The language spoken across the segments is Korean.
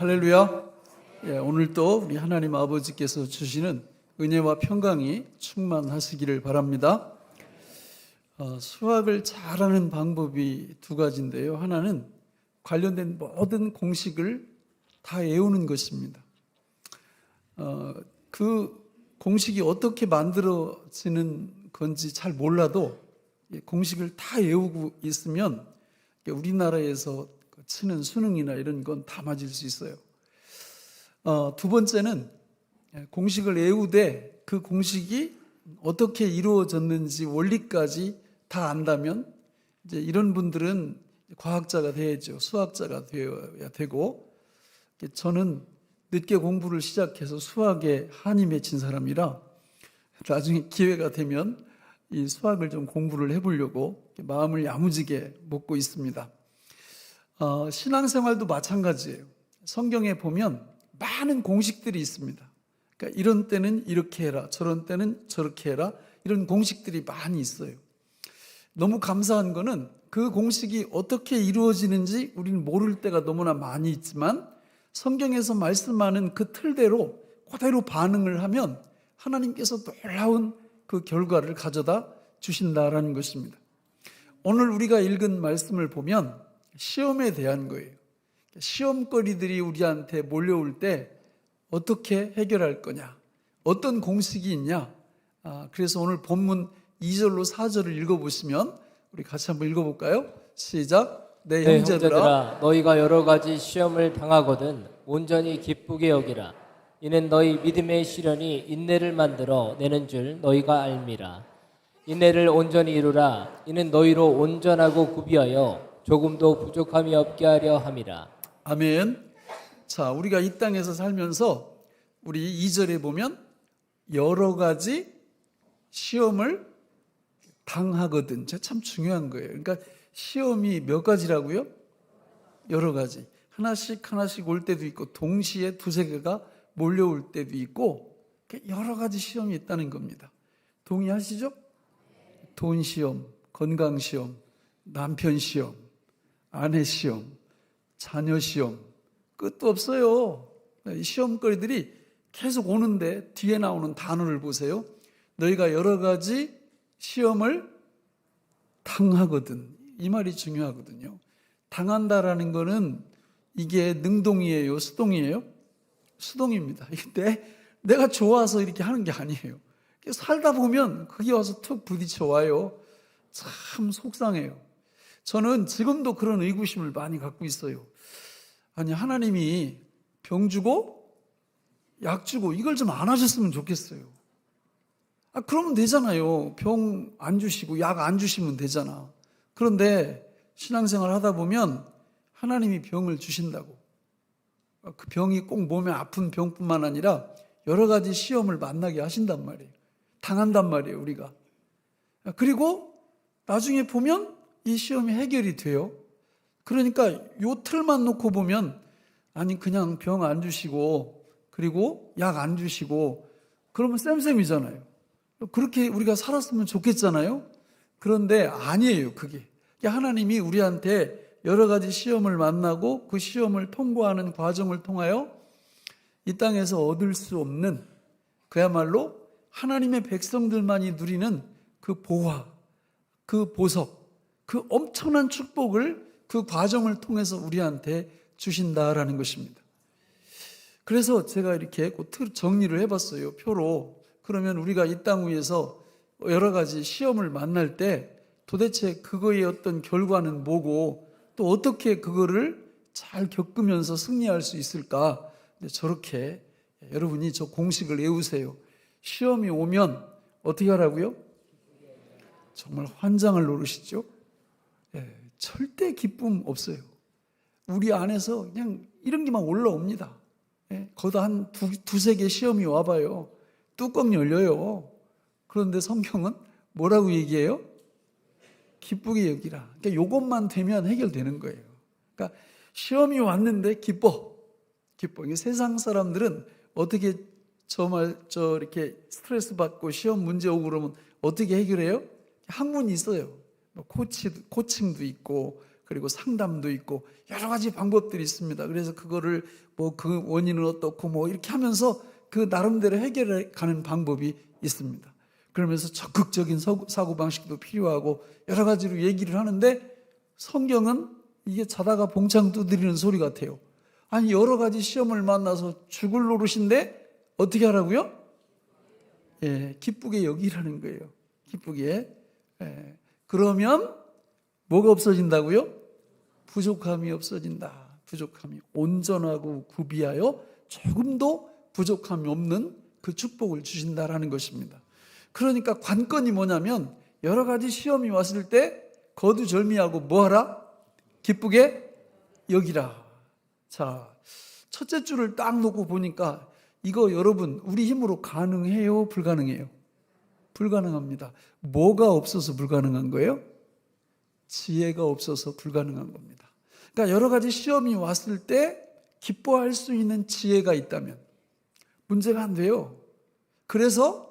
할렐루야. 오늘 또 우리 하나님 아버지께서 주시는 은혜와 평강이 충만하시기를 바랍니다. 수학을 잘하는 방법이 두 가지인데요. 하나는 관련된 모든 공식을 다 외우는 것입니다. 그 공식이 어떻게 만들어지는 건지 잘 몰라도 공식을 다 외우고 있으면 우리나라에서 치는 수능이나 이런 건 다 맞을 수 있어요. 두 번째는 공식을 외우되 그 공식이 어떻게 이루어졌는지 원리까지 다 안다면 이제 이런 분들은 과학자가 돼야죠. 수학자가 되어야 되고, 저는 늦게 공부를 시작해서 수학에 한이 맺힌 사람이라 나중에 기회가 되면 이 수학을 좀 공부를 해보려고 마음을 야무지게 먹고 있습니다. 신앙생활도 마찬가지예요. 성경에 보면 많은 공식들이 있습니다. 그러니까 이런 때는 이렇게 해라, 저런 때는 저렇게 해라, 이런 공식들이 많이 있어요. 너무 감사한 거는 그 공식이 어떻게 이루어지는지 우리는 모를 때가 너무나 많이 있지만 성경에서 말씀하는 그 틀대로 그대로 반응을 하면 하나님께서 놀라운 그 결과를 가져다 주신다라는 것입니다. 오늘 우리가 읽은 말씀을 보면 시험에 대한 거예요. 시험거리들이 우리한테 몰려올 때 어떻게 해결할 거냐, 어떤 공식이 있냐. 그래서 오늘 본문 2절로 4절을 읽어보시면 우리 같이 한번 읽어볼까요? 시작. 내 형제들아, 너희가 여러 가지 시험을 당하거든 온전히 기쁘게 여기라. 이는 너희 믿음의 시련이 인내를 만들어 내는 줄 너희가 알미라. 인내를 온전히 이루라. 이는 너희로 온전하고 구비하여 조금도 부족함이 없게 하려 함이라. 아멘. 자, 우리가 이 땅에서 살면서 우리 2절에 보면 여러 가지 시험을 당하거든. 참 중요한 거예요. 그러니까 시험이 몇 가지라고요? 여러 가지. 하나씩 올 때도 있고 동시에 두세 개가 몰려올 때도 있고 여러 가지 시험이 있다는 겁니다. 동의하시죠? 돈 시험, 건강 시험, 남편 시험, 아내 시험, 자녀 시험, 끝도 없어요. 이 시험거리들이 계속 오는데 뒤에 나오는 단어를 보세요. 너희가 여러 가지 시험을 당하거든. 이 말이 중요하거든요. 당한다라는 거는 이게 능동이에요, 수동이에요? 수동입니다. 근데 내가 좋아서 이렇게 하는 게 아니에요. 살다 보면 그게 와서 툭 부딪혀 와요. 참 속상해요. 저는 지금도 그런 의구심을 많이 갖고 있어요. 아니, 하나님이 병 주고 약 주고 이걸 좀 안 하셨으면 좋겠어요. 그러면 되잖아요. 병 안 주시고 약 안 주시면 되잖아. 그런데 신앙생활 하다 보면 하나님이 병을 주신다고. 그 병이 꼭 몸에 아픈 병뿐만 아니라 여러 가지 시험을 만나게 하신단 말이에요. 당한단 말이에요, 우리가. 그리고 나중에 보면 이 시험이 해결이 돼요. 그러니까 요 틀만 놓고 보면 아니 그냥 병 안 주시고 그리고 약 안 주시고 그러면 쌤쌤이잖아요. 그렇게 우리가 살았으면 좋겠잖아요. 그런데 아니에요, 그게. 하나님이 우리한테 여러 가지 시험을 만나고 그 시험을 통과하는 과정을 통하여 이 땅에서 얻을 수 없는 그야말로 하나님의 백성들만이 누리는 그 보화, 그 보석, 그 엄청난 축복을 그 과정을 통해서 우리한테 주신다라는 것입니다. 그래서 제가 이렇게 정리를 해봤어요, 표로. 그러면 우리가 이 땅 위에서 여러 가지 시험을 만날 때 도대체 그거의 어떤 결과는 뭐고 또 어떻게 그거를 잘 겪으면서 승리할 수 있을까? 저렇게 여러분이 저 공식을 외우세요. 시험이 오면 어떻게 하라고요? 정말 환장을 노르시죠? 절대 기쁨 없어요. 우리 안에서 그냥 이런 게만 올라옵니다. 거기다 한 두세 개 시험이 와봐요. 뚜껑 열려요. 그런데 성경은 뭐라고 얘기해요? 기쁘게 여기라. 그러니까 이것만 되면 해결되는 거예요. 그러니까 시험이 왔는데 기뻐. 세상 사람들은 어떻게 이렇게 스트레스 받고 시험 문제 오고 그러면 어떻게 해결해요? 학문이 있어요. 코칭도 있고 그리고 상담도 있고 여러 가지 방법들이 있습니다. 그래서 그거를 뭐 그 원인은 어떻고 뭐 이렇게 하면서 그 나름대로 해결해 가는 방법이 있습니다. 그러면서 적극적인 사고방식도 필요하고 여러 가지로 얘기를 하는데 성경은 이게 자다가 봉창 두드리는 소리 같아요. 아니 여러 가지 시험을 만나서 죽을 노릇인데 어떻게 하라고요? 예, 기쁘게 여기라는 거예요. 기쁘게. 예, 그러면 뭐가 없어진다고요? 부족함이 없어진다. 부족함이 온전하고 구비하여 조금도 부족함이 없는 그 축복을 주신다라는 것입니다. 그러니까 관건이 뭐냐면 여러 가지 시험이 왔을 때 거두절미하고 뭐하라? 기쁘게 여기라. 자, 첫째 줄을 딱 놓고 보니까 이거 여러분 우리 힘으로 가능해요? 불가능해요? 불가능합니다. 뭐가 없어서 불가능한 거예요? 지혜가 없어서 불가능한 겁니다. 그러니까 여러 가지 시험이 왔을 때 기뻐할 수 있는 지혜가 있다면 문제가 안 돼요. 그래서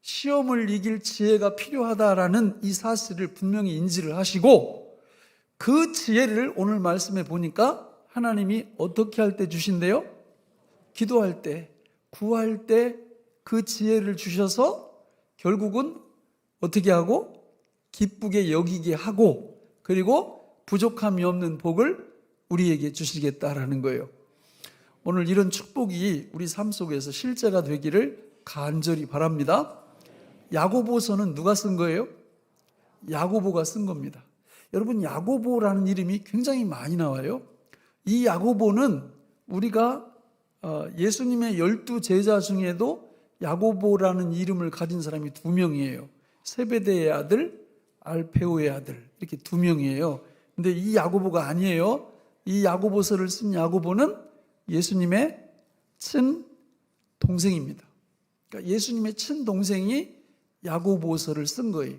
시험을 이길 지혜가 필요하다라는 이 사실을 분명히 인지를 하시고 그 지혜를 오늘 말씀에 보니까 하나님이 어떻게 할 때 주신대요? 기도할 때, 구할 때 그 지혜를 주셔서 결국은 어떻게 하고 기쁘게 여기게 하고 그리고 부족함이 없는 복을 우리에게 주시겠다라는 거예요. 오늘 이런 축복이 우리 삶 속에서 실제가 되기를 간절히 바랍니다. 야고보서는 누가 쓴 거예요? 야고보가 쓴 겁니다. 여러분 야고보라는 이름이 굉장히 많이 나와요. 이 야고보는 우리가 예수님의 12제자 중에도 야고보라는 이름을 가진 사람이 2명이에요. 세베대의 아들, 알페오의 아들 이렇게 2명이에요. 근데 이 야고보가 아니에요. 이 야고보서를 쓴 야고보는 예수님의 친동생입니다. 그러니까 예수님의 친동생이 야고보서를 쓴 거예요.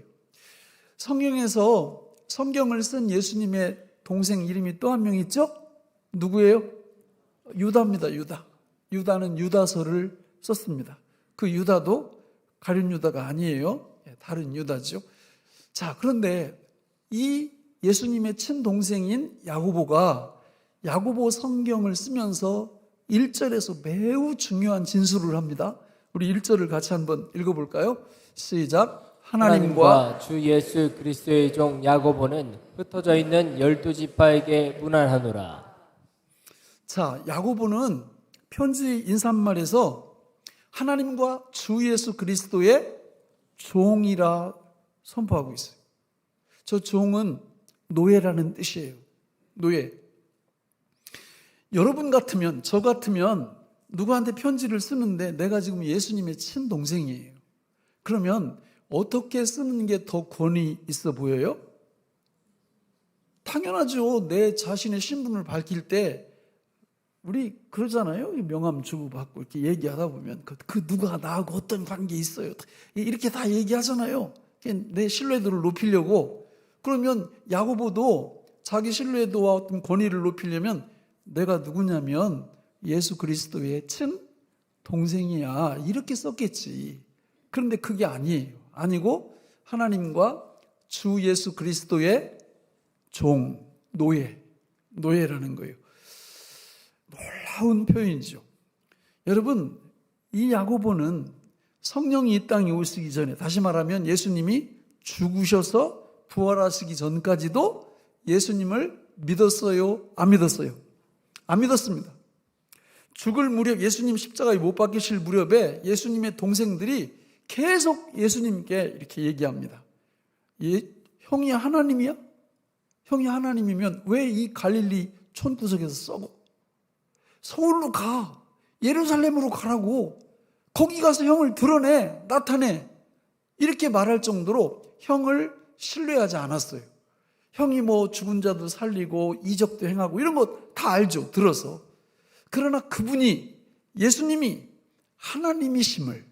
성경에서 성경을 쓴 예수님의 동생 이름이 또 한 명 있죠? 누구예요? 유다입니다. 유다는 유다서를 썼습니다. 그 유다도 가룟 유다가 아니에요. 다른 유다죠. 자, 그런데 이 예수님의 친동생인 야고보가 야고보 성경을 쓰면서 1절에서 매우 중요한 진술을 합니다. 우리 1절을 같이 한번 읽어볼까요? 시작. 하나님과 주 예수 그리스도의 종 야고보는 흩어져 있는 12지파에게 문안하노라. 자, 야고보는 편지 인사말에서 하나님과 주 예수 그리스도의 종이라 선포하고 있어요. 저 종은 노예라는 뜻이에요. 노예. 여러분 같으면, 저 같으면 누구한테 편지를 쓰는데 내가 지금 예수님의 친동생이에요. 그러면 어떻게 쓰는 게 더 권위 있어 보여요? 당연하죠. 내 자신의 신분을 밝힐 때 우리 그러잖아요. 명함 주고받고 이렇게 얘기하다 보면 그 누가 나하고 어떤 관계 있어요. 이렇게 다 얘기하잖아요. 내 신뢰도를 높이려고. 그러면 야고보도 자기 신뢰도와 어떤 권위를 높이려면 내가 누구냐면 예수 그리스도의 친 동생이야. 이렇게 썼겠지. 그런데 그게 아니에요. 아니고 하나님과 주 예수 그리스도의 종, 노예라는 거예요. 놀라운 표현이죠. 여러분, 이 야고보는 성령이 이 땅에 오시기 전에, 다시 말하면 예수님이 죽으셔서 부활하시기 전까지도 예수님을 믿었어요? 안 믿었어요? 안 믿었습니다. 죽을 무렵, 예수님 십자가에 못 박히실 무렵에 예수님의 동생들이 계속 예수님께 이렇게 얘기합니다. 형이 하나님이야? 형이 하나님이면 왜 이 갈릴리 촌구석에서 썩어? 서울로 가. 예루살렘으로 가라고. 거기 가서 형을 드러내, 나타내. 이렇게 말할 정도로 형을 신뢰하지 않았어요. 형이 뭐 죽은 자도 살리고 이적도 행하고 이런 거 다 알죠. 들어서. 그러나 그분이, 예수님이 하나님이심을,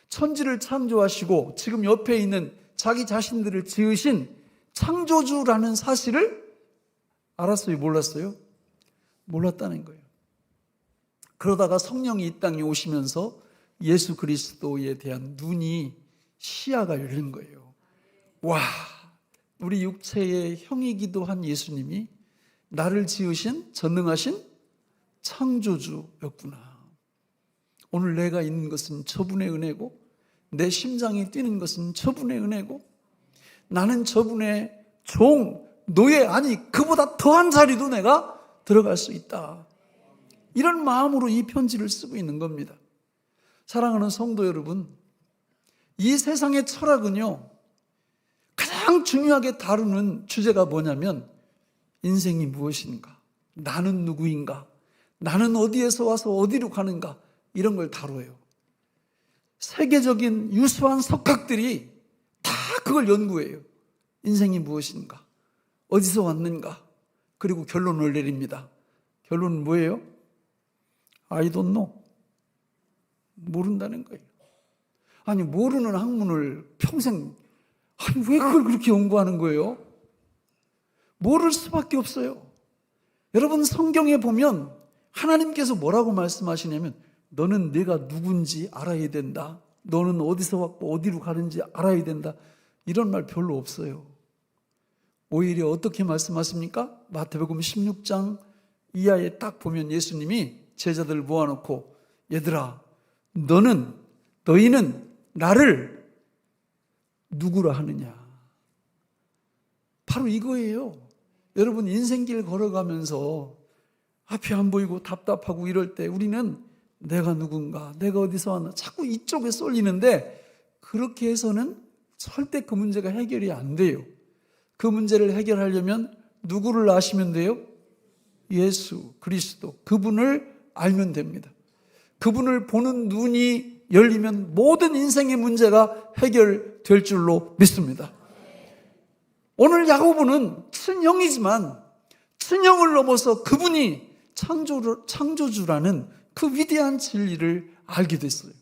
천지를 창조하시고 지금 옆에 있는 자기 자신들을 지으신 창조주라는 사실을 알았어요? 몰랐어요? 몰랐다는 거예요. 그러다가 성령이 이 땅에 오시면서 예수 그리스도에 대한 눈이, 시야가 열린 거예요. 와, 우리 육체의 형이기도 한 예수님이 나를 지으신 전능하신 창조주였구나. 오늘 내가 있는 것은 저분의 은혜고, 내 심장이 뛰는 것은 저분의 은혜고, 나는 저분의 종, 노예, 아니 그보다 더한 자리도 내가 들어갈 수 있다. 이런 마음으로 이 편지를 쓰고 있는 겁니다. 사랑하는 성도 여러분, 이 세상의 철학은요, 가장 중요하게 다루는 주제가 뭐냐면 인생이 무엇인가, 나는 누구인가, 나는 어디에서 와서 어디로 가는가, 이런 걸 다뤄요. 세계적인 유수한 석학들이 다 그걸 연구해요. 인생이 무엇인가, 어디서 왔는가, 그리고 결론을 내립니다. 결론은 뭐예요? I don't know. 모른다는 거예요. 아니, 모르는 학문을 평생, 아니 왜 그걸 그렇게 연구하는 거예요? 모를 수밖에 없어요. 여러분, 성경에 보면 하나님께서 뭐라고 말씀하시냐면 너는 내가 누군지 알아야 된다. 너는 어디서 왔고 어디로 가는지 알아야 된다. 이런 말 별로 없어요. 오히려 어떻게 말씀하십니까? 마태복음 16장 이하에 딱 보면 예수님이 제자들 모아놓고 얘들아, 너희는 나를 누구라 하느냐. 바로 이거예요. 여러분, 인생길 걸어가면서 앞이 안 보이고 답답하고 이럴 때 우리는 내가 누군가, 내가 어디서 왔나 자꾸 이쪽에 쏠리는데, 그렇게 해서는 절대 그 문제가 해결이 안 돼요. 그 문제를 해결하려면 누구를 아시면 돼요? 예수 그리스도, 그분을 알면 됩니다. 그분을 보는 눈이 열리면 모든 인생의 문제가 해결될 줄로 믿습니다. 오늘 야고보는 친형이지만 친형을 넘어서 그분이 창조주라는 그 위대한 진리를 알게 됐어요.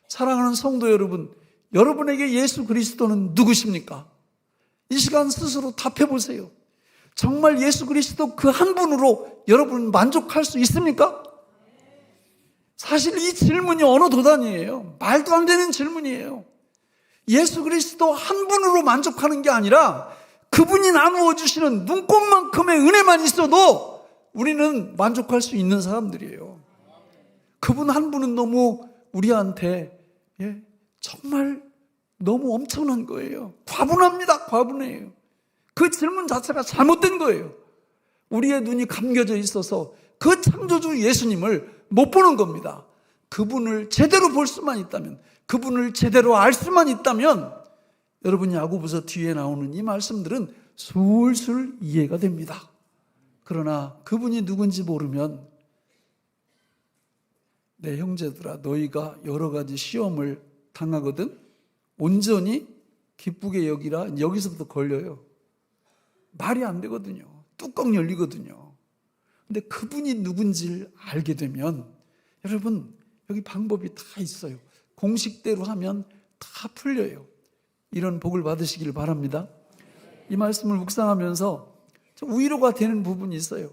사랑하는 성도 여러분, 여러분에게 예수 그리스도는 누구십니까? 이 시간 스스로 답해 보세요. 정말 예수 그리스도 그 한 분으로 여러분 만족할 수 있습니까? 사실 이 질문이 어느 도단이에요. 말도 안 되는 질문이에요. 예수 그리스도 한 분으로 만족하는 게 아니라 그분이 나누어 주시는 눈꽃만큼의 은혜만 있어도 우리는 만족할 수 있는 사람들이에요. 그분 한 분은 너무 우리한테 정말 너무 엄청난 거예요. 과분합니다. 과분해요. 그 질문 자체가 잘못된 거예요. 우리의 눈이 감겨져 있어서 그 창조주 예수님을 못 보는 겁니다. 그분을 제대로 볼 수만 있다면, 그분을 제대로 알 수만 있다면 여러분, 야고보서 뒤에 나오는 이 말씀들은 술술 이해가 됩니다. 그러나 그분이 누군지 모르면 내 형제들아, 너희가 여러 가지 시험을 당하거든 온전히 기쁘게 여기라. 여기서부터 걸려요. 말이 안 되거든요. 뚜껑 열리거든요. 근데 그분이 누군지를 알게 되면 여러분, 여기 방법이 다 있어요. 공식대로 하면 다 풀려요. 이런 복을 받으시길 바랍니다. 이 말씀을 묵상하면서 좀 위로가 되는 부분이 있어요.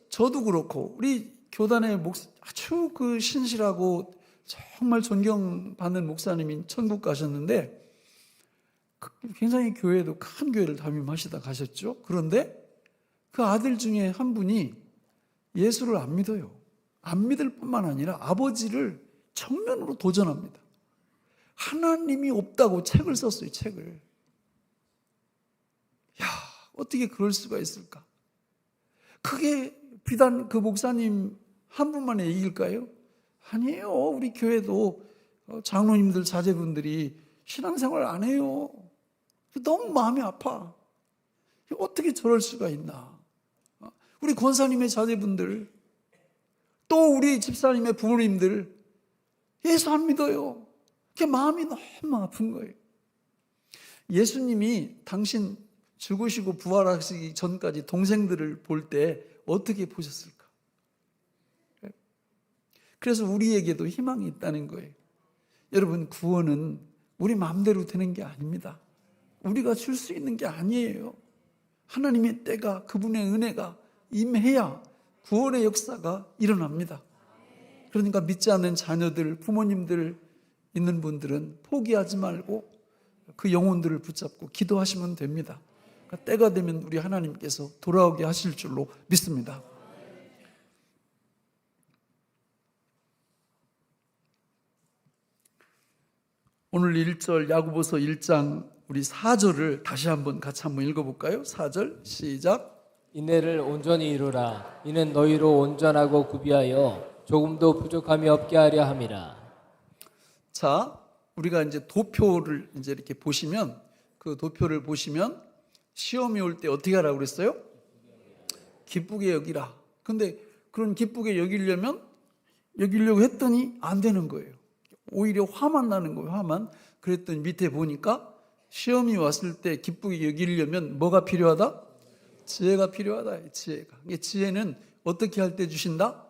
저도 그렇고 우리 교단의 아주 그 신실하고 정말 존경받는 목사님이 천국 가셨는데 굉장히 교회도 큰 교회를 담임하시다 가셨죠. 그런데 그 아들 중에 한 분이 예수를 안 믿어요. 안 믿을 뿐만 아니라 아버지를 정면으로 도전합니다. 하나님이 없다고 책을 썼어요. 책을. 야, 어떻게 그럴 수가 있을까? 그게 비단 그 목사님 한 분만의 얘기일까요? 아니에요. 우리 교회도 장로님들 자제분들이 신앙생활 안 해요. 너무 마음이 아파. 어떻게 저럴 수가 있나? 우리 권사님의 자제분들, 또 우리 집사님의 부모님들 예수 안 믿어요. 그게 마음이 너무 아픈 거예요. 예수님이 당신 죽으시고 부활하시기 전까지 동생들을 볼 때 어떻게 보셨을까? 그래서 우리에게도 희망이 있다는 거예요. 여러분, 구원은 우리 마음대로 되는 게 아닙니다. 우리가 줄 수 있는 게 아니에요. 하나님의 때가, 그분의 은혜가 임해야 구원의 역사가 일어납니다. 그러니까 믿지 않는 자녀들, 부모님들 있는 분들은 포기하지 말고 그 영혼들을 붙잡고 기도하시면 됩니다. 그러니까 때가 되면 우리 하나님께서 돌아오게 하실 줄로 믿습니다. 오늘 1절 야고보서 1장 우리 4절을 다시 한번 같이 한번 읽어볼까요? 4절 시작. 인내를 온전히 이루라. 이는 너희로 온전하고 구비하여 조금도 부족함이 없게 하려 함이라. 자, 우리가 이제 도표를 이제 이렇게 보시면 그 도표를 보시면 시험이 올 때 어떻게 하라고 그랬어요? 기쁘게 여기라. 근데 그런 기쁘게 여기려고 했더니 안 되는 거예요. 오히려 화만 나는 거예요. 화만. 그랬더니 밑에 보니까 시험이 왔을 때 기쁘게 여기려면 뭐가 필요하다? 지혜가 필요하다. 지혜가. 지혜는 어떻게 할 때 주신다?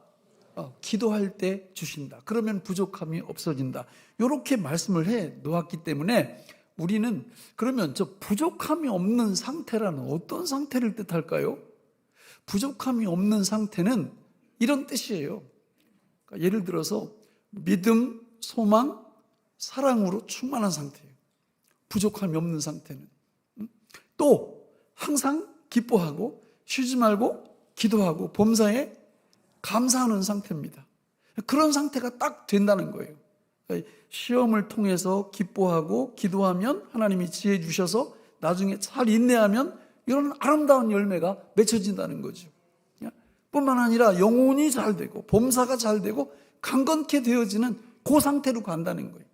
기도할 때 주신다. 그러면 부족함이 없어진다. 이렇게 말씀을 해 놓았기 때문에 우리는 그러면 저 부족함이 없는 상태라는 어떤 상태를 뜻할까요? 부족함이 없는 상태는 이런 뜻이에요. 그러니까 예를 들어서 믿음, 소망, 사랑으로 충만한 상태예요. 부족함이 없는 상태는. 또 항상 기뻐하고 쉬지 말고 기도하고 범사에 감사하는 상태입니다. 그런 상태가 딱 된다는 거예요. 시험을 통해서 기뻐하고 기도하면 하나님이 지혜 주셔서 나중에 잘 인내하면 이런 아름다운 열매가 맺혀진다는 거죠. 뿐만 아니라 영혼이 잘 되고 범사가 잘 되고 강건케 되어지는 그 상태로 간다는 거예요.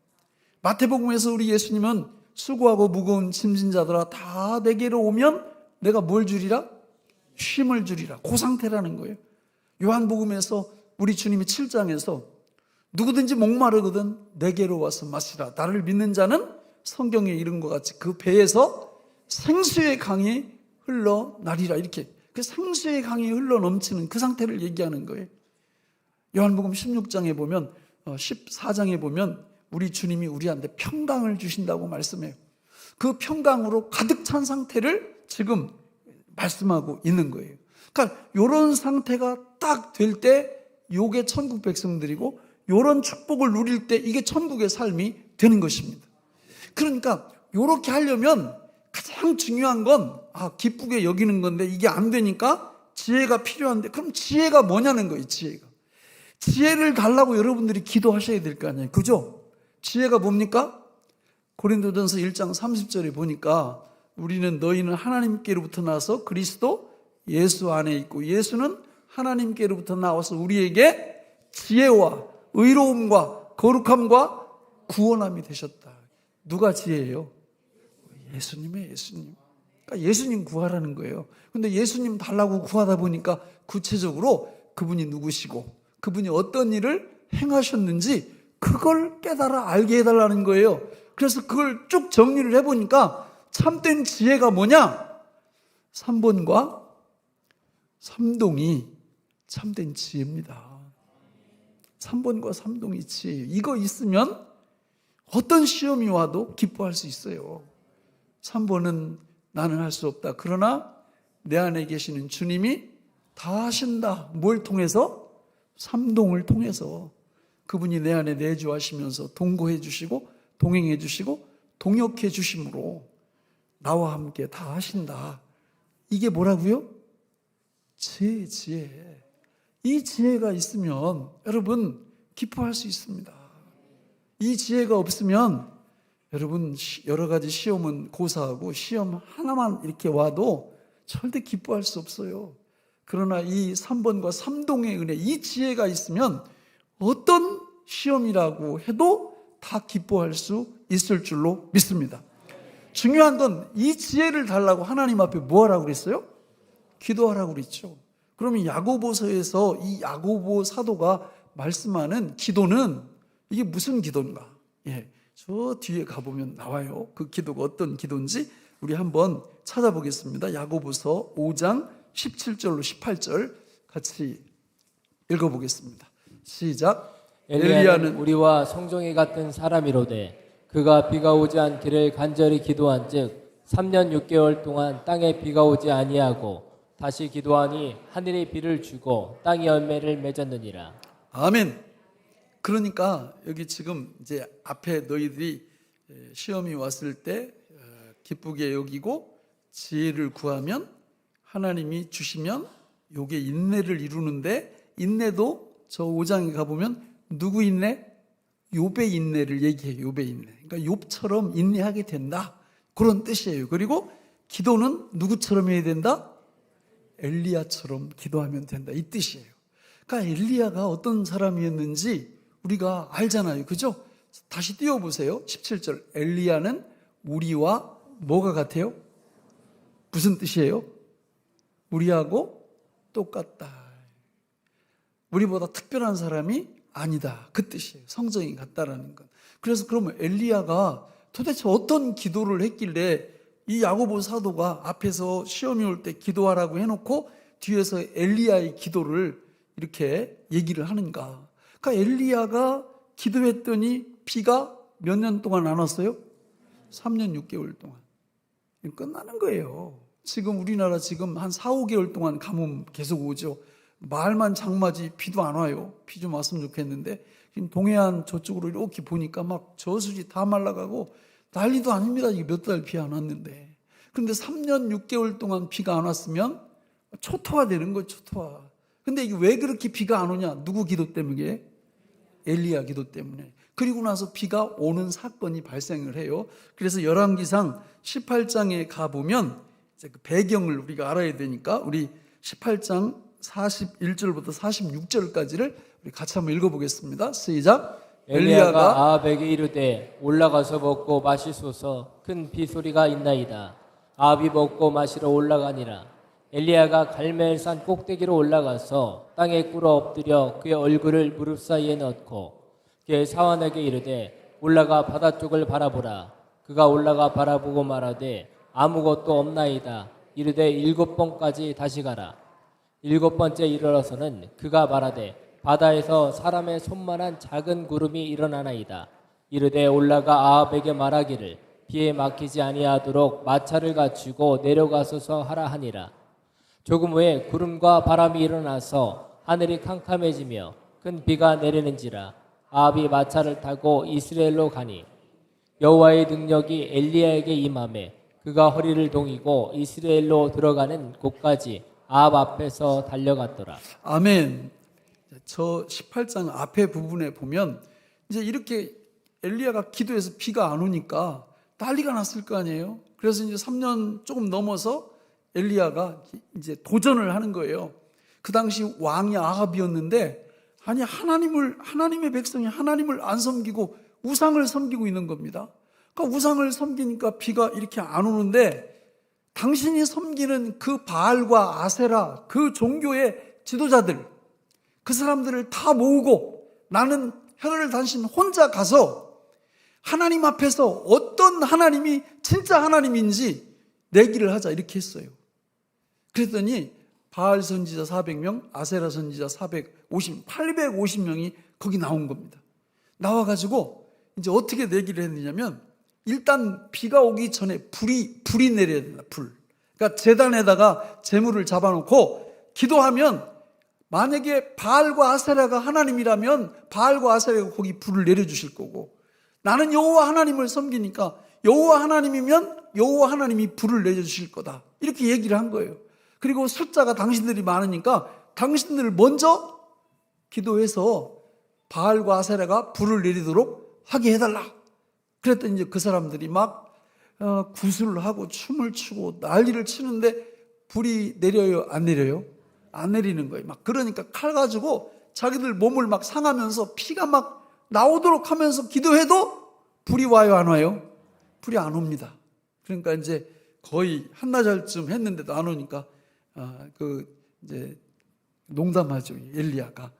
마태복음에서 우리 예수님은 수고하고 무거운 짐진 자들아 다 내게로 오면 내가 뭘 주리라? 쉼을 주리라. 그 상태라는 거예요. 요한복음에서 우리 주님이 7장에서 누구든지 목마르거든 내게로 와서 마시라. 나를 믿는 자는 성경에 이른 것 같이 그 배에서 생수의 강이 흘러나리라. 이렇게 그 생수의 강이 흘러넘치는 그 상태를 얘기하는 거예요. 요한복음 16장에 보면 14장에 보면 우리 주님이 우리한테 평강을 주신다고 말씀해요. 그 평강으로 가득 찬 상태를 지금 말씀하고 있는 거예요. 그러니까 이런 상태가 딱 될 때 요게 천국 백성들이고 이런 축복을 누릴 때 이게 천국의 삶이 되는 것입니다. 그러니까 이렇게 하려면 가장 중요한 건 기쁘게 여기는 건데 이게 안 되니까 지혜가 필요한데 그럼 지혜가 뭐냐는 거예요. 지혜를 달라고 여러분들이 기도하셔야 될 거 아니에요. 그죠? 지혜가 뭡니까? 고린도전서 1장 30절에 보니까 우리는 너희는 하나님께로부터 나서 그리스도 예수 안에 있고 예수는 하나님께로부터 나와서 우리에게 지혜와 의로움과 거룩함과 구원함이 되셨다. 누가 지혜예요? 예수님이에요. 예수님. 그러니까 예수님 구하라는 거예요. 근데 예수님 달라고 구하다 보니까 구체적으로 그분이 누구시고 그분이 어떤 일을 행하셨는지 그걸 깨달아 알게 해달라는 거예요. 그래서 그걸 쭉 정리를 해보니까 참된 지혜가 뭐냐? 3번과 3동이 참된 지혜입니다. 3번과 3동이 지혜예요. 이거 있으면 어떤 시험이 와도 기뻐할 수 있어요. 3번은 나는 할 수 없다. 그러나 내 안에 계시는 주님이 다 하신다. 뭘 통해서? 3동을 통해서 그분이 내 안에 내주하시면서 동거해 주시고 동행해 주시고 동역해 주심으로 나와 함께 다 하신다. 이게 뭐라고요? 지혜. 이 지혜가 있으면 여러분 기뻐할 수 있습니다. 이 지혜가 없으면 여러분 여러 가지 시험은 고사하고 시험 하나만 이렇게 와도 절대 기뻐할 수 없어요. 그러나 이 3번과 3동의 은혜, 이 지혜가 있으면 어떤 시험이라고 해도 다 기뻐할 수 있을 줄로 믿습니다. 중요한 건 이 지혜를 달라고 하나님 앞에 뭐 하라고 그랬어요? 기도하라고 그랬죠. 그러면 야고보서에서 이 야고보 사도가 말씀하는 기도는 이게 무슨 기도인가? 저 뒤에 가보면 나와요. 그 기도가 어떤 기도인지 우리 한번 찾아보겠습니다. 야고보서 5장 17절로 18절 같이 읽어보겠습니다. 시작. 엘리야는 우리와 성종이 같은 사람이로되 그가 비가 오지 않기를 간절히 기도한즉 3년 6개월 동안 땅에 비가 오지 아니하고 다시 기도하니 하늘이 비를 주고 땅이 열매를 맺었느니라. 아멘. 그러니까 여기 지금 이제 앞에 너희들이 시험이 왔을 때 기쁘게 여기고 지혜를 구하면 하나님이 주시면 요게 인내를 이루는데, 인내도 저 5장에 가보면 누구 인내? 욥의 인내를 얘기해요. 욥의 인내. 그러니까 욥처럼 인내하게 된다, 그런 뜻이에요. 그리고 기도는 누구처럼 해야 된다? 엘리야처럼 기도하면 된다, 이 뜻이에요. 그러니까 엘리야가 어떤 사람이었는지 우리가 알잖아요, 그죠? 다시 띄워보세요. 17절. 엘리야는 우리와 뭐가 같아요? 무슨 뜻이에요? 우리하고 똑같다. 우리보다 특별한 사람이 아니다, 그 뜻이에요. 성정이 같다라는 건. 그래서 그러면 엘리야가 도대체 어떤 기도를 했길래 이 야고보 사도가 앞에서 시험이 올 때 기도하라고 해놓고 뒤에서 엘리야의 기도를 이렇게 얘기를 하는가? 그러니까 엘리야가 기도했더니 비가 몇 년 동안 안 왔어요? 3년 6개월 동안. 끝나는 거예요. 지금 우리나라 지금 한 4, 5개월 동안 가뭄 계속 오죠. 말만 장마지 비도 안 와요. 비 좀 왔으면 좋겠는데 지금 동해안 저쪽으로 이렇게 보니까 막 저수지 다 말라가고 난리도 아닙니다. 이게 몇 달 비 안 왔는데. 그런데 3년 6개월 동안 비가 안 왔으면 초토화 되는 거예요, 초토화. 근데 이게 왜 그렇게 비가 안 오냐? 누구 기도 때문에? 엘리야 기도 때문에. 그리고 나서 비가 오는 사건이 발생을 해요. 그래서 열왕기상 18장에 가보면 이제 그 배경을 우리가 알아야 되니까 우리 18장 41절부터 46절까지를 우리 같이 한번 읽어보겠습니다. 시작. 엘리야가 아합에게 이르되 올라가서 먹고 마시소서, 큰 비소리가 있나이다. 아합이 먹고 마시러 올라가니라. 엘리야가 갈멜산 꼭대기로 올라가서 땅에 꿇어 엎드려 그의 얼굴을 무릎 사이에 넣고 그의 사환에게 이르되 올라가 바다 쪽을 바라보라. 그가 올라가 바라보고 말하되 아무것도 없나이다. 이르되 7번까지 다시 가라. 7번째 이르러서는 그가 말하되 바다에서 사람의 손만한 작은 구름이 일어나나이다. 이르되 올라가 아합에게 말하기를 비에 막히지 아니하도록 마차를 갖추고 내려가소서 하라 하니라. 조금 후에 구름과 바람이 일어나서 하늘이 캄캄해지며 큰 비가 내리는지라. 아합이 마차를 타고 이스라엘로 가니 여호와의 능력이 엘리야에게 임하매 그가 허리를 동이고 이스라엘로 들어가는 곳까지 아합 앞에서 달려갔더라. 아멘. 저 18장 앞에 부분에 보면 이제 이렇게 엘리야가 기도해서 비가 안 오니까 난리가 났을 거 아니에요. 그래서 이제 3년 조금 넘어서 엘리야가 이제 도전을 하는 거예요. 그 당시 왕이 아합이었는데, 아니 하나님의 백성이 하나님을 안 섬기고 우상을 섬기고 있는 겁니다. 그러니까 우상을 섬기니까 비가 이렇게 안 오는데, 당신이 섬기는 그 바알과 아세라 그 종교의 지도자들, 그 사람들을 다 모으고 나는 해를 당신 혼자 가서 하나님 앞에서 어떤 하나님이 진짜 하나님인지 내기를 하자, 이렇게 했어요. 그랬더니 바알 선지자 400명, 아세라 선지자 850명이 거기 나온 겁니다. 나와가지고 이제 어떻게 내기를 했느냐면, 일단 비가 오기 전에 불이 내려야 된다, 불. 그러니까 제단에다가 제물을 잡아놓고 기도하면, 만약에 바알과 아세라가 하나님이라면 바알과 아세라가 거기 불을 내려주실 거고, 나는 여호와 하나님을 섬기니까 여호와 하나님이면 여호와 하나님이 불을 내려주실 거다, 이렇게 얘기를 한 거예요. 그리고 숫자가 당신들이 많으니까 당신들을 먼저 기도해서 바알과 아세라가 불을 내리도록 하게 해달라. 그랬더니 이제 그 사람들이 막 구슬을 하고 춤을 추고 난리를 치는데 불이 내려요, 안 내려요? 안 내리는 거예요. 막 그러니까 칼 가지고 자기들 몸을 막 상하면서 피가 막 나오도록 하면서 기도해도 불이 와요, 안 와요? 불이 안 옵니다. 그러니까 이제 거의 한나절쯤 했는데도 안 오니까 이제 농담하죠. 엘리야가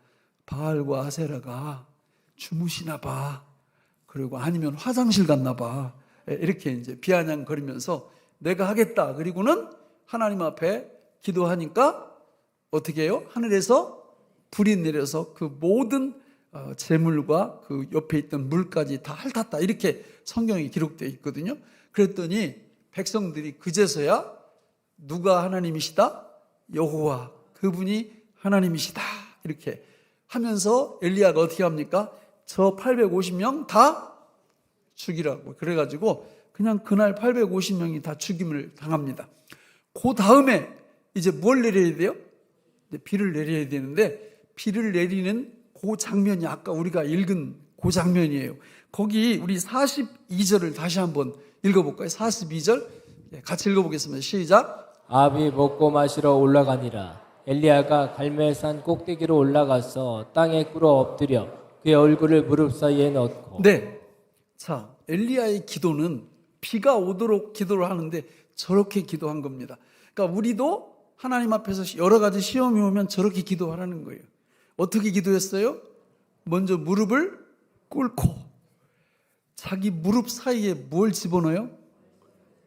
바알과 아세라가 주무시나 봐. 그리고 아니면 화장실 갔나 봐. 이렇게 이제 비아냥거리면서 내가 하겠다. 그리고는 하나님 앞에 기도하니까 어떻게 해요? 하늘에서 불이 내려서 그 모든 재물과 그 옆에 있던 물까지 다 핥았다, 이렇게 성경에 기록되어 있거든요. 그랬더니 백성들이 그제서야 누가 하나님이시다? 여호와, 그분이 하나님이시다, 이렇게 하면서 엘리야가 어떻게 합니까? 저 850명 다 죽이라고. 그래가지고 그냥 그날 850명이 다 죽임을 당합니다. 그 다음에 이제 뭘 내려야 돼요? 이제 비를 내려야 되는데, 비를 내리는 그 장면이 아까 우리가 읽은 그 장면이에요. 거기 우리 42절을 다시 한번 읽어볼까요? 42절 같이 읽어보겠습니다. 시작. 아합이 먹고 마시러 올라가니라. 엘리야가 갈멜산 꼭대기로 올라가서 땅에 꿇어 엎드려 그의 얼굴을 무릎 사이에 넣고. 네. 자, 엘리야의 기도는 비가 오도록 기도를 하는데 저렇게 기도한 겁니다. 그러니까 우리도 하나님 앞에서 여러 가지 시험이 오면 저렇게 기도하라는 거예요. 어떻게 기도했어요? 먼저 무릎을 꿇고 자기 무릎 사이에 뭘 집어넣어요?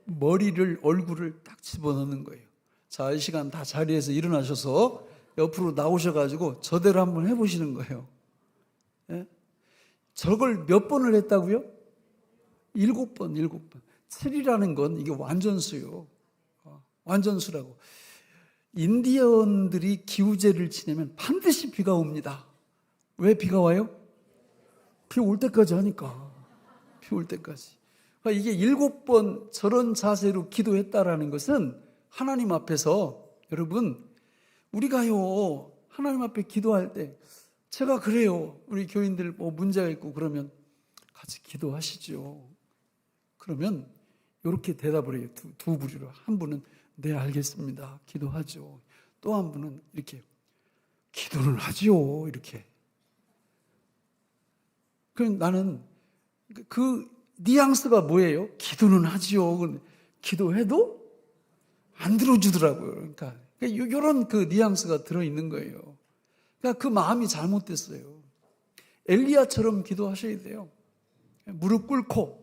머리를, 얼굴을 딱 집어넣는 거예요. 자, 이 시간 다 자리에서 일어나셔서 옆으로 나오셔가지고 저대로 한번 해보시는 거예요. 예? 저걸 몇 번을 했다고요? 7번, 7번. 7이라는 건 이게 완전수요. 완전수라고. 인디언들이 기우제를 지내면 반드시 비가 옵니다. 왜 비가 와요? 비 올 때까지 하니까. 비 올 때까지. 그러니까 이게 7번 저런 자세로 기도했다라는 것은 하나님 앞에서, 여러분, 우리가요, 하나님 앞에 기도할 때, 제가 그래요. 우리 교인들 뭐 문제가 있고 그러면 같이 기도하시죠. 그러면 이렇게 대답을 해요. 두 부류로. 한 분은 네, 알겠습니다. 기도하죠. 또 한 분은 이렇게 기도는 하지요. 이렇게. 그럼 나는 그 뉘앙스가 뭐예요? 기도는 하지요. 기도해도 안 들어주더라고요. 그러니까 이런 그 뉘앙스가 들어있는 거예요. 그러니까 그 마음이 잘못됐어요. 엘리야처럼 기도하셔야 돼요. 무릎 꿇고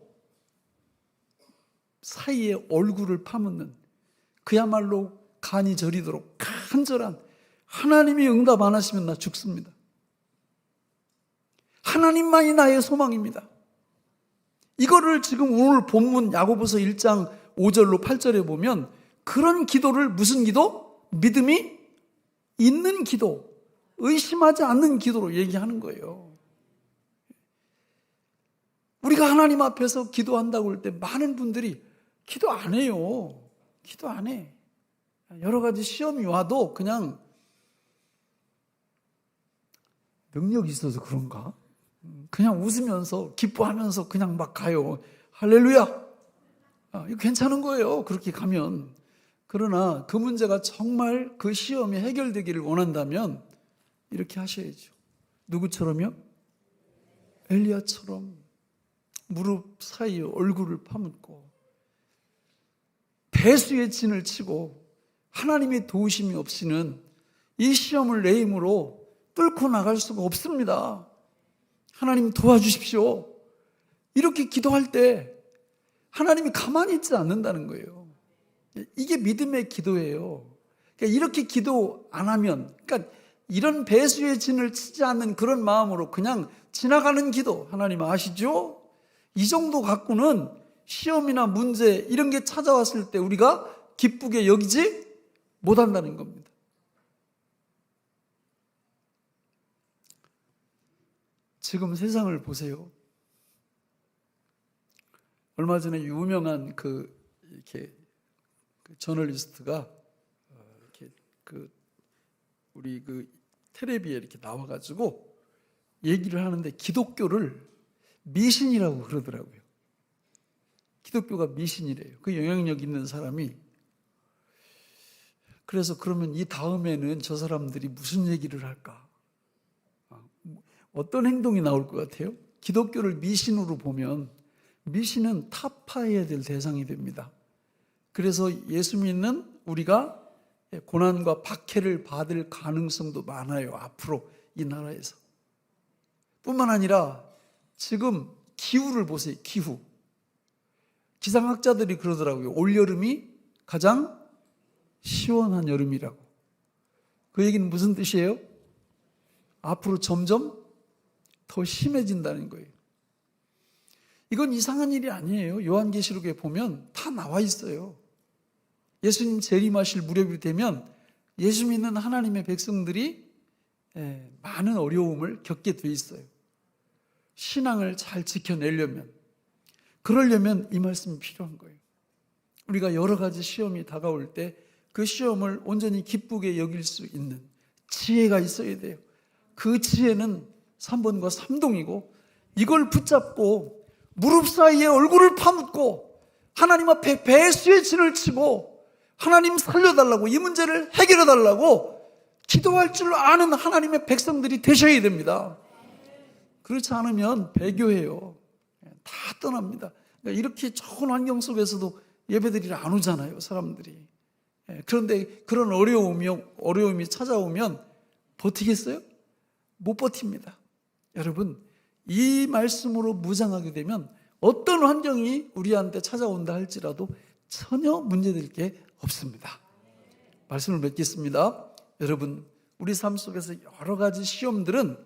사이에 얼굴을 파묻는, 그야말로 간이 저리도록 간절한, 하나님이 응답 안 하시면 나 죽습니다. 하나님만이 나의 소망입니다. 이거를 지금 오늘 본문 야고보서 1장 5절로 8절에 보면 그런 기도를, 무슨 기도? 믿음이 있는 기도, 의심하지 않는 기도로 얘기하는 거예요. 우리가 하나님 앞에서 기도한다고 할 때 많은 분들이 기도 안 해요. 기도 안 해. 여러 가지 시험이 와도 그냥 능력이 있어서 그런가? 그냥 웃으면서 기뻐하면서 그냥 막 가요. 할렐루야. 이거 괜찮은 거예요. 그렇게 가면. 그러나 그 문제가 정말 그 시험이 해결되기를 원한다면 이렇게 하셔야죠. 누구처럼요? 엘리야처럼 무릎 사이에 얼굴을 파묻고 배수의 진을 치고 하나님의 도우심이 없이는 이 시험을 내 힘으로 뚫고 나갈 수가 없습니다. 하나님 도와주십시오. 이렇게 기도할 때 하나님이 가만히 있지 않는다는 거예요. 이게 믿음의 기도예요. 그러니까 이렇게 기도 안 하면, 그러니까 이런 배수의 진을 치지 않는 그런 마음으로 그냥 지나가는 기도, 하나님 아시죠? 이 정도 갖고는 시험이나 문제 이런 게 찾아왔을 때 우리가 기쁘게 여기지 못한다는 겁니다. 지금 세상을 보세요. 얼마 전에 유명한 이렇게 저널리스트가 이렇게 우리 텔레비에 이렇게 나와가지고 얘기를 하는데 기독교를 미신이라고 그러더라고요. 기독교가 미신이래요. 그 영향력 있는 사람이. 그래서 그러면 이 다음에는 저 사람들이 무슨 얘기를 할까? 어떤 행동이 나올 것 같아요? 기독교를 미신으로 보면 미신은 타파해야 될 대상이 됩니다. 그래서 예수 믿는 우리가 고난과 박해를 받을 가능성도 많아요. 앞으로 이 나라에서. 뿐만 아니라 지금 기후를 보세요. 기후. 기상학자들이 그러더라고요. 올여름이 가장 시원한 여름이라고. 그 얘기는 무슨 뜻이에요? 앞으로 점점 더 심해진다는 거예요. 이건 이상한 일이 아니에요. 요한계시록에 보면 다 나와 있어요. 예수님 재림하실 무렵이 되면 예수 믿는 하나님의 백성들이 많은 어려움을 겪게 돼 있어요. 신앙을 잘 지켜내려면. 그러려면 이 말씀이 필요한 거예요. 우리가 여러 가지 시험이 다가올 때 그 시험을 온전히 기쁘게 여길 수 있는 지혜가 있어야 돼요. 그 지혜는 3번과 3동이고 이걸 붙잡고 무릎 사이에 얼굴을 파묻고 하나님 앞에 배수의 진을 치고 하나님 살려달라고, 이 문제를 해결해달라고 기도할 줄 아는 하나님의 백성들이 되셔야 됩니다. 그렇지 않으면 배교해요. 다 떠납니다. 그러니까 이렇게 좋은 환경 속에서도 예배드리러 안 오잖아요, 사람들이. 그런데 그런 어려움이 찾아오면 버티겠어요? 못 버팁니다. 여러분, 이 말씀으로 무장하게 되면 어떤 환경이 우리한테 찾아온다 할지라도 전혀 문제될 게 없습니다. 말씀을 맺겠습니다. 여러분, 우리 삶 속에서 여러 가지 시험들은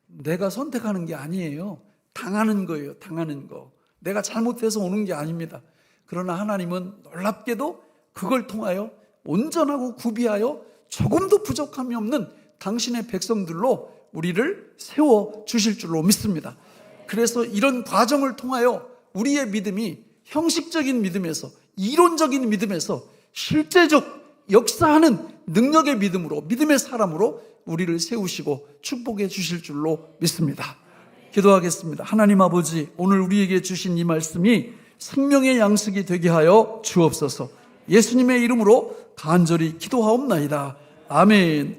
내가 선택하는 게 아니에요. 당하는 거예요. 당하는 거. 내가 잘못해서 오는 게 아닙니다. 그러나 하나님은 놀랍게도 그걸 통하여 온전하고 구비하여 조금도 부족함이 없는 당신의 백성들로 우리를 세워 주실 줄로 믿습니다. 그래서 이런 과정을 통하여 우리의 믿음이 형식적인 믿음에서, 이론적인 믿음에서 실제적 역사하는 능력의 믿음으로, 믿음의 사람으로 우리를 세우시고 축복해 주실 줄로 믿습니다. 기도하겠습니다. 하나님 아버지, 오늘 우리에게 주신 이 말씀이 생명의 양식이 되게 하여 주옵소서. 예수님의 이름으로 간절히 기도하옵나이다. 아멘.